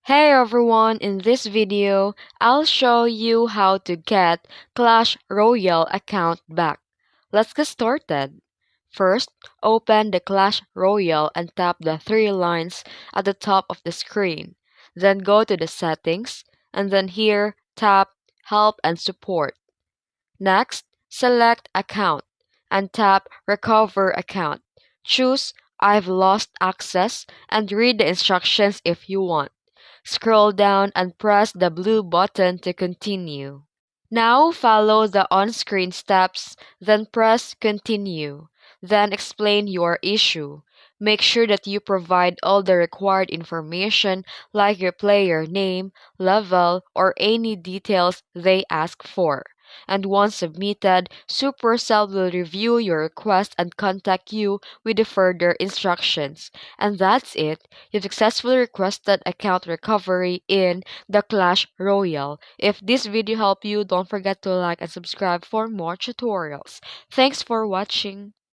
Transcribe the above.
Hey everyone, in this video, I'll show you how to get Clash Royale account back. Let's get started. First, open the Clash Royale and tap the three lines at the top of the screen. Then go to the settings, and then here, tap Help and Support. Next, select Account and tap Recover Account. Choose I've lost access and read the instructions if you want. Scroll down and press the blue button to continue. Now follow the on-screen steps, then press Continue. Then explain your issue. Make sure that you provide all the required information like your player name, level, or any details they ask for. And once submitted, Supercell will review your request and contact you with the further instructions. And that's it. You've successfully requested account recovery in the Clash Royale. If this video helped you, don't forget to like and subscribe for more tutorials. Thanks for watching.